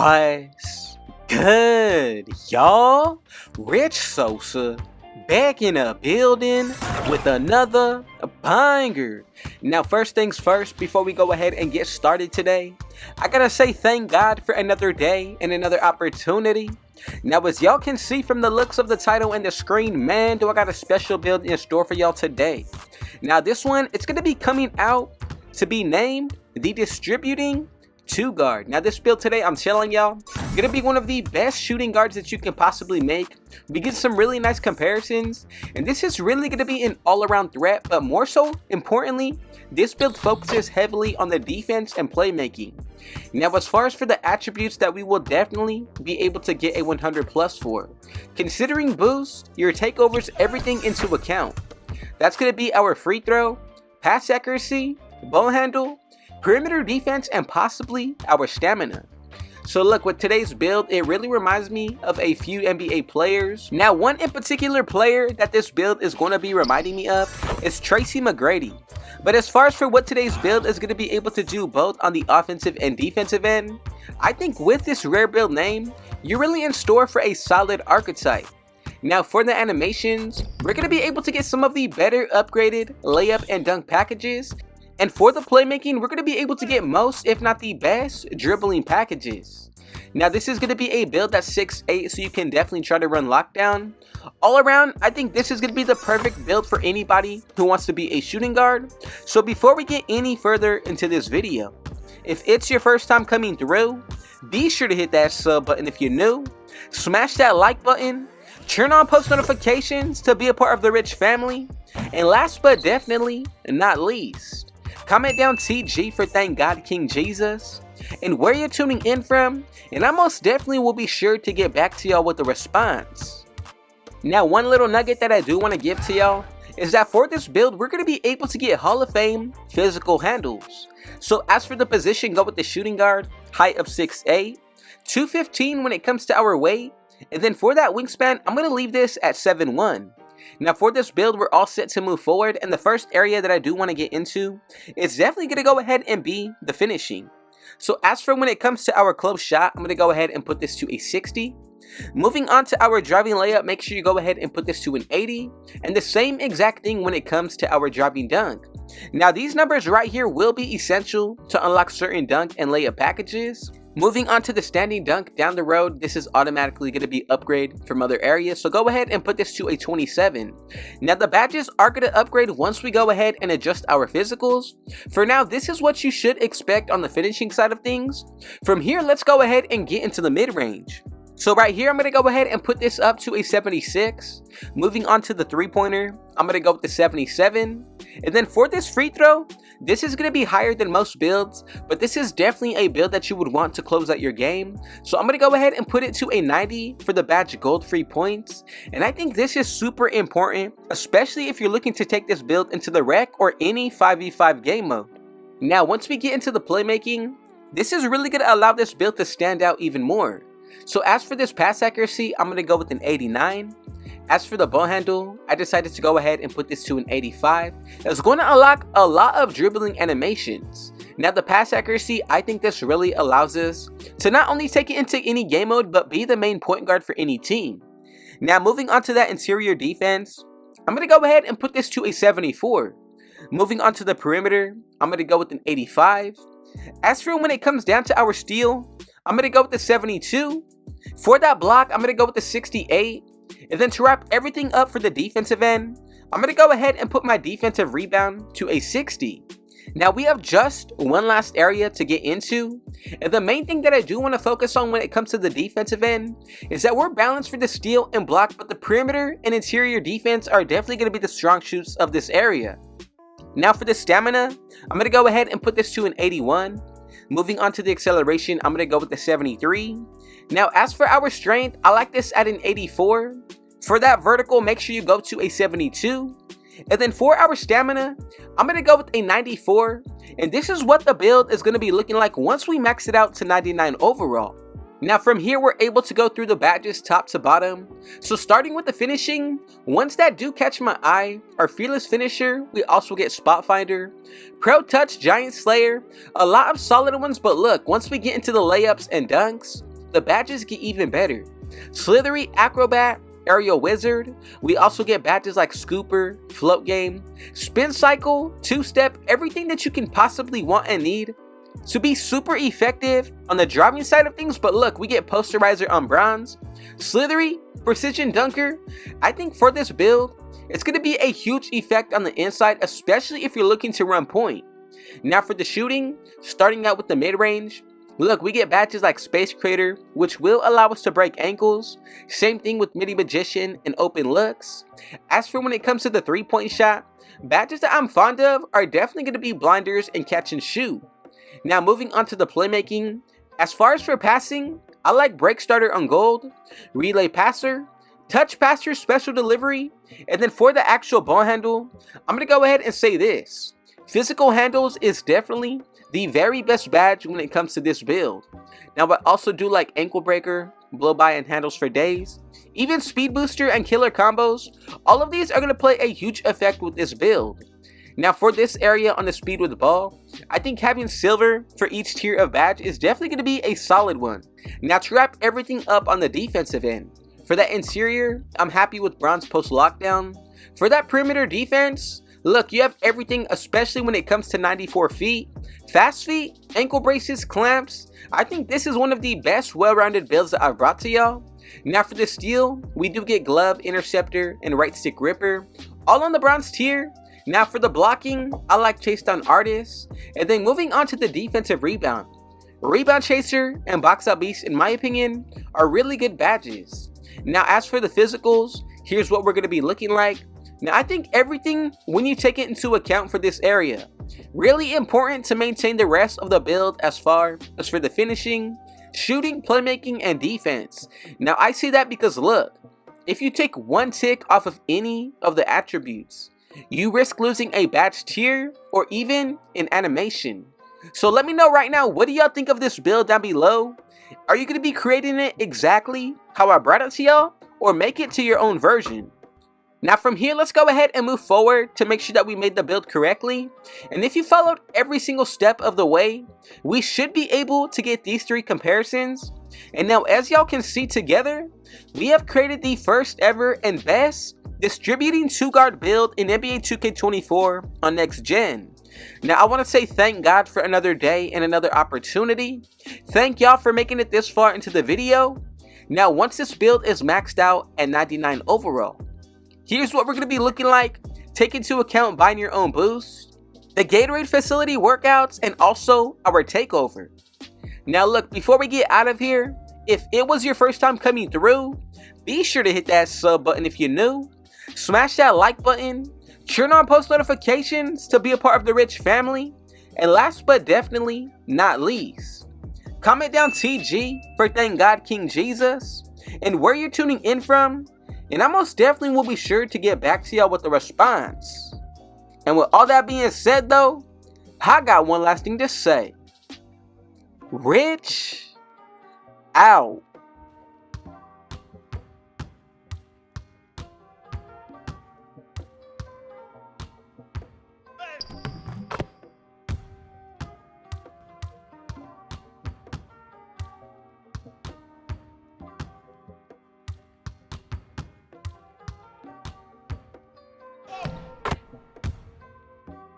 What's good, y'all? Rich Sosa back in a building with another banger. Now, first things first, before we go ahead and get started today, I gotta say thank God for another day and another opportunity. Now, as y'all can see from the looks of the title and the screen, man, do I got a special build in store for y'all today. Now, this one, it's gonna be coming out to be named the Distributing 2 Guard. Now, this build today, I'm telling y'all, gonna be one of the best shooting guards that you can possibly make. We get some really nice comparisons, and this is really gonna be an all-around threat, but more so importantly, this build focuses heavily on the defense and playmaking. Now, as far as for the attributes that we will definitely be able to get a 100 plus for, considering boost, your takeovers, everything into account, that's gonna be our free throw, pass accuracy, ball handle, perimeter defense, and possibly our stamina. So look, with today's build, it really reminds me of a few NBA players. Now, one in particular player that this build is going to be reminding me of is TRACY McGrady. But as far as for what today's build is going to be able to do both on the offensive and defensive end, I think with this rare build name, you're really in store for a solid archetype. Now, for the animations, we're going to be able to get some of the better upgraded layup and dunk packages. And for the playmaking, we're going to be able to get most, if not the best, dribbling packages. Now, this is going to be a build that's 6'8", so you can definitely try to run lockdown. All around, I think this is going to be the perfect build for anybody who wants to be a shooting guard. So before we get any further into this video, if it's your first time coming through, be sure to hit that sub button if you're new. Smash that like button. Turn on post notifications to be a part of the Rich family. And last but definitely not least, comment down TG for Thank God King Jesus and where you're tuning in from, and I most definitely will be sure to get back to y'all with a response. Now, one little nugget that I do want to give to y'all is that for this build, we're going to be able to get Hall of Fame physical handles. So as for the position, go with the shooting guard, height of 6'8", 215 when it comes to our weight, and then for that wingspan, I'm going to leave this at 7'1". Now, for this build, we're all set to move forward, and the first area that I do want to get into is definitely going to go ahead and be the finishing. So as for when it comes to our close shot, I'm going to go ahead and put this to a 60. Moving on to our driving layup, make sure you go ahead and put this to an 80. And the same exact thing when it comes to our driving dunk. Now, these numbers right here will be essential to unlock certain dunk and layup packages. Moving on to the standing dunk down the road, this is automatically going to be upgraded from other areas, so go ahead and put this to a 27. Now, the badges are going to upgrade once we go ahead and adjust our physicals. For now, this is what you should expect on the finishing side of things. From here, let's go ahead and get into the mid-range. So right here, I'm going to go ahead and put this up to a 76. Moving on to the three-pointer, I'm going to go with the 77. And then for this free throw, this is going to be higher than most builds, but this is definitely a build that you would want to close out your game. So I'm going to go ahead and put it to a 90 for the badge gold free points. And I think this is super important, especially if you're looking to take this build into the rec or any 5v5 game mode. Now, once we get into the playmaking, this is really going to allow this build to stand out even more. So as for this pass accuracy, I'm going to go with an 89. As for the ball handle, I decided to go ahead and put this to an 85. It's going to unlock a lot of dribbling animations. Now, the pass accuracy, I think this really allows us to not only take it into any game mode, but be the main point guard for any team. Now, moving on to that interior defense, I'm going to go ahead and put this to a 74. Moving on to the perimeter, I'm going to go with an 85. As for when it comes down to our steal, I'm going to go with the 72. For that block, I'm going to go with the 68. And then to wrap everything up for the defensive end, I'm going to go ahead and put my defensive rebound to a 60. Now, we have just one last area to get into. And the main thing that I do want to focus on when it comes to the defensive end is that we're balanced for the steal and block, but the perimeter and interior defense are definitely going to be the strong suits of this area. Now, for the stamina, I'm going to go ahead and put this to an 81. Moving on to the acceleration, I'm going to go with the 73. Now, as for our strength, I like this at an 84. For that vertical, make sure you go to a 72. And then for our stamina, I'm going to go with a 94. And this is what the build is going to be looking like once we max it out to 99 overall. Now, from here, we're able to go through the badges top to bottom. So starting with the finishing, ones that do catch my eye are Fearless Finisher, we also get Spot Finder, Pro Touch, Giant Slayer, a lot of solid ones, but look, once we get into the layups and dunks, the badges get even better. Slithery Acrobat, Aerial Wizard. We also get badges like Scooper, Float Game, Spin Cycle, Two Step, everything that you can possibly want and need to be super effective on the driving side of things. But look, we get Posterizer on bronze. Slithery, Precision Dunker. I think for this build, it's going to be a huge effect on the inside, especially if you're looking to run point. Now for the shooting, starting out with the mid-range, look, we get badges like Space Crater, which will allow us to break ankles. Same thing with Midi Magician and Open Looks. As for when it comes to the 3-point shot, badges that I'm fond of are definitely going to be Blinders and Catch and Shoot. Now moving on to the playmaking, as far as for passing, I like Break Starter on gold, Relay Passer, Touch Passer Special Delivery, and then for the actual ball handle, I'm going to go ahead and say this. Physical Handles is definitely the very best badge when it comes to this build. Now I also do like Ankle Breaker, Blow By and Handles for days, even Speed Booster and Killer Combos. All of these are going to play a huge effect with this build. Now for this area on the speed with the ball, I think having silver for each tier of badge is definitely going to be a solid one. Now to wrap everything up on the defensive end, for that interior, I'm happy with bronze post lockdown. For that perimeter defense, look, you have everything, especially when it comes to 94 feet, fast feet, ankle braces, clamps. I think this is one of the best well-rounded builds that I've brought to y'all. Now for the steal, we do get glove, interceptor, and right stick ripper, all on the bronze tier. Now for the blocking, I like Chase Down Artist. And then moving on to the defensive rebound, Rebound Chaser and Box Out Beast, in my opinion, are really good badges. Now as for the physicals, here's what we're going to be looking like. Now I think everything, when you take it into account for this area, really important to maintain the rest of the build as far as for the finishing, shooting, playmaking, and defense. Now I say that because look, if you take one tick off of any of the attributes, you risk losing a badge tier or even an animation. So let me know right now, what do y'all think of this build down below? Are you going to be creating it exactly how I brought it to y'all, or make it to your own version? Now from here, let's go ahead and move forward to make sure that we made the build correctly. And if you followed every single step of the way, we should be able to get these 3 comparisons. And now as y'all can see together, we have created the first ever and best distributing 2-guard build in NBA 2K24 on next gen. Now I want to say thank God for another day and another opportunity. Thank y'all for making it this far into the video. Now once this build is maxed out at 99 overall, here's what we're going to be looking like. Take into account buying your own boost, the Gatorade facility workouts, and also our takeover. Now look, before we get out of here, if it was your first time coming through, be sure to hit that sub button if you're new. Smash that like button, turn on post notifications to be a part of the rich family, and last but definitely not least, comment down TG for Thank God King Jesus and where you're tuning in from, and I most definitely will be sure to get back to y'all with the response. And with all that being said though, I got one last thing to say. Rich out.